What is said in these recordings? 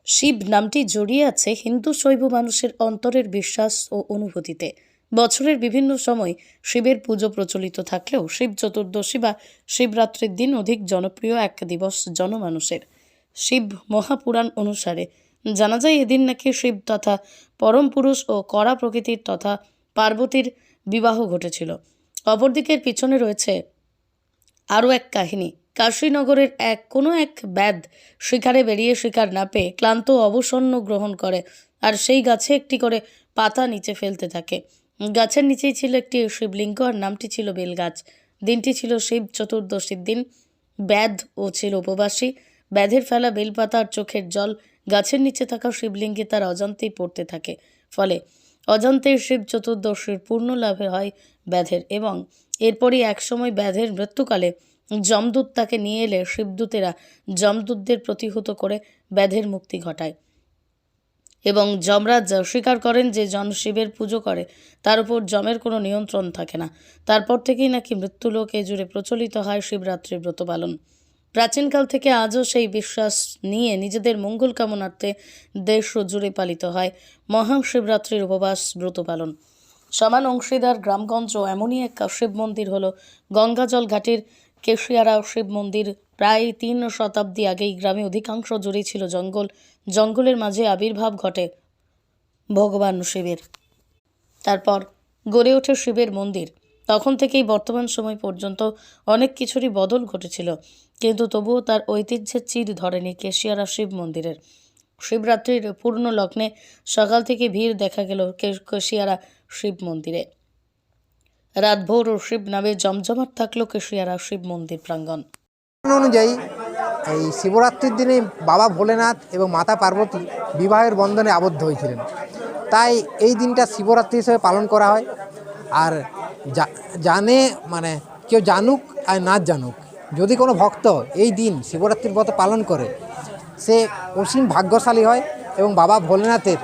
শিব নামটি জড়িয়ে আছে হিন্দু শৈব মানুষের অন্তরের বিশ্বাস ও অনুভূতিতে। বছরের বিভিন্ন সময় শিবের পুজো প্রচলিত থাকলেও শিব চতুর্দশী বা শিবরাত্রির দিন অধিক জনপ্রিয় এক দিবস জনমানুষের। শিব মহাপুরাণ অনুসারে জানা যায় এদিন নাকি শিব তথা পরম পুরুষ ও কড়া প্রকৃতির তথা পার্বতীর বিবাহ ঘটেছিল। অপরদিকের পিছনে রয়েছে আরও এক কাহিনী। কাশীনগরের কোনো এক ব্যাধ শিকারে বেরিয়ে শিকার না পেয়ে ক্লান্ত অবসন্ন গ্রহণ করে আর সেই গাছে একটি করে পাতা নিচে ফেলতে থাকে। গাছের নিচেই ছিল একটি শিবলিঙ্গ আর নামটি ছিল বেলগাছ। দিনটি ছিল শিব চতুর্দশীর দিন। ব্যাধ ও ছিল উপবাসী। ব্যাধের ফেলা বেলপাতা আর চোখের জল গাছের নিচে থাকা শিবলিঙ্গে তার অজান্তেই পড়তে থাকে। ফলে অজান্তেই শিব চতুর্দশীর পূর্ণ লাভে হয় ব্যাধের, এবং এরপরই একসময় ব্যাধের মৃত্যুকালে যমদূত তাকে নিয়ে এলে শিবদূতেরা যমদূতদের প্রতিহত করে ব্যাধের মুক্তি ঘটায় এবং যমরাজ স্বীকার করেন যে জন শিবের পুজো করে তার উপর যমের কোনো নিয়ন্ত্রণ থাকে না। তারপর থেকেই নাকি মৃত্যুলোকে জুড়ে প্রচলিত হয় শিবরাত্রির ব্রত পালন। প্রাচীনকাল থেকে আজও সেই বিশ্বাস নিয়ে নিজেদের মঙ্গল কামনার্থে দেশ জুড়ে পালিত হয় মহাশিবরাত্রির উপবাস ব্রত পালন। সমান অংশীদার গ্রামগঞ্জ এমনই এক শিব মন্দির হল গঙ্গাজল ঘাটের কেশিয়ারা শিব মন্দির। প্রায় 3 শতাব্দী আগেই গ্রামে অধিকাংশ জুড়ে ছিল জঙ্গল। জঙ্গলের মাঝে আবির্ভাব ঘটে ভগবান শিবের। তারপর গড়ে ওঠে শিবের মন্দির। তখন থেকেই বর্তমান সময় পর্যন্ত অনেক কিছুরই বদল ঘটেছিল, কিন্তু তবুও তার ঐতিহ্যের চির ধরেনি কেশিয়ারা শিব মন্দিরের। শিবরাত্রির পূর্ণ লগ্নে সকাল থেকে ভিড় দেখা গেল কেশিয়ারা শিব মন্দিরে। রাতভোর ও শিব নামে জমজমাট থাকলো কেশিয়ারা শিব মন্দির প্রাঙ্গণ। অনুযায়ী এই শিবরাত্রির দিনে বাবা ভোলেনাথ এবং মাতা পার্বতী বিবাহের বন্ধনে আবদ্ধ হয়েছিলেন, তাই এই দিনটা শিবরাত্রি হিসেবে পালন করা হয়। আর জানে মানে কেউ জানুক আর না জানুক, যদি কোনো ভক্ত এই দিন শিবরাত্রির ব্রত পালন করে সে অসীম ভাগ্যশালী হয় এবং বাবা ভোলেনাথের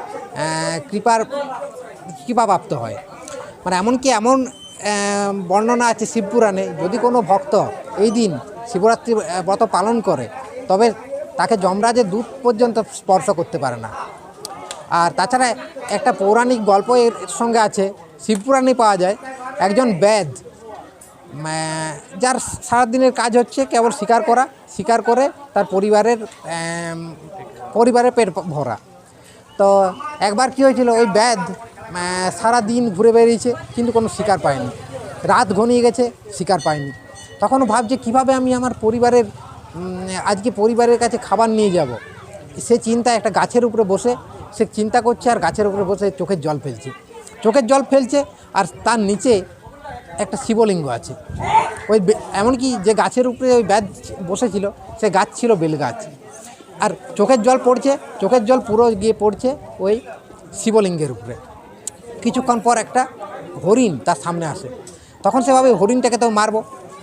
কৃপাপ্রাপ্ত হয়। মানে এমনকি এমন বর্ণনা আছে শিবপুরাণে, যদি কোনো ভক্ত এই দিন শিবরাত্রি ব্রত পালন করে তবে তাকে যমরাজের দূত পর্যন্ত স্পর্শ করতে পারে না। আর তাছাড়া একটা পৌরাণিক গল্প এর সঙ্গে আছে, শিবপুরাণে পাওয়া যায় একজন ব্যাধ যার সারাদিনের কাজ হচ্ছে কেবল শিকার করে তার পরিবারের পেট ভরা। তো একবার কী হয়েছিল, ওই ব্যাধ সারা দিন ঘুরে বেরিয়েছে কিন্তু কোনো শিকার পায়নি। রাত ঘনিয়ে গেছে, শিকার পায়নি। তখনও ভাবছে কীভাবে আমি আমার পরিবারের কাছে খাবার নিয়ে যাব। সে চিন্তায় একটা গাছের উপরে বসে সে চিন্তা করছে, আর গাছের উপরে বসে চোখের জল ফেলছে আর তার নিচে একটা শিবলিঙ্গ আছে। ওই এমনকি যে গাছের উপরে ওই ব্যাধ বসেছিল সে গাছ ছিল বেলগাছ। আর চোখের জল পুরো গিয়ে পড়ছে ওই শিবলিঙ্গের উপরে। কিছুক্ষণ পর একটা হরিণ তার সামনে আসে, তখন সে ভাবে হরিণটাকে তো মারবো।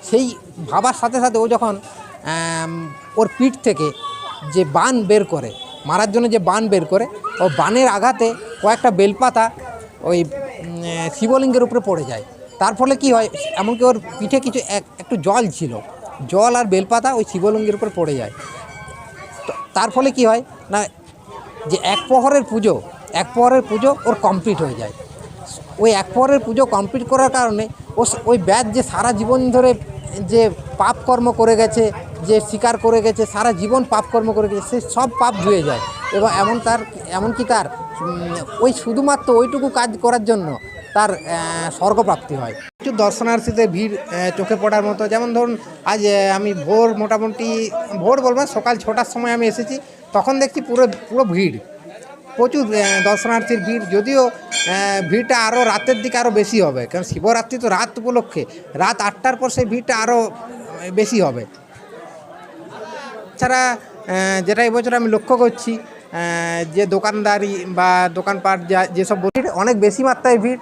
সেই ভাবার সাথে সাথে ও যখন ওর পিঠ থেকে যে বান বের করে মারার জন্য, যে বান বের করে, ও বানের আঘাতে কয়েকটা বেলপাতা ওই শিবলিঙ্গের উপরে পড়ে যায়। তার ফলে কি হয়, এমনকি ওর পিঠে কিছু একটু জল ছিল, জল আর বেলপাতা ওই শিবলিঙ্গের উপরে পড়ে যায়। তার ফলে কি হয় না, যে এক প্রহরের পুজো ওর কমপ্লিট হয়ে যায়। ওই এক প্রহরের পুজো কমপ্লিট করার কারণে ওই ব্যাধ যে সারা জীবন ধরে যে পাপ কর্ম করে গেছে, যে শিকার করে গেছে, সারা জীবন পাপ কর্ম করে গেছে, সে সব পাপ ধুয়ে যায়। এবং এমনকি তার ওই শুধুমাত্র ওইটুকু কাজ করার জন্য তার স্বর্গপ্রাপ্তি হয়। কিছু দর্শনার্থীদের ভিড় চোখে পড়ার মতো, যেমন ধরুন আজ আমি মোটামুটি ভোর বলবো সকাল 6টার সময় আমি এসেছি, তখন দেখছি পুরো ভিড়, প্রচুর দর্শনার্থীর ভিড়। যদিও ভিড়টা আরও রাতের দিকে আরও বেশি হবে, কারণ শিবরাত্রি তো রাত উপলক্ষে, রাত 8টার পর সেই ভিড়টা আরও বেশি হবে। এছাড়া যেটা এবছর আমি লক্ষ্য করছি, যে দোকানদারি বা দোকানপাট যেসব অনেক বেশি মাত্রায় ভিড়।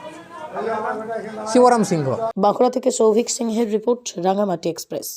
শিবরাম সিংহ, বাঁকুড়া থেকে সৌভিক সিংহের রিপোর্ট, রাঙামাটি এক্সপ্রেস।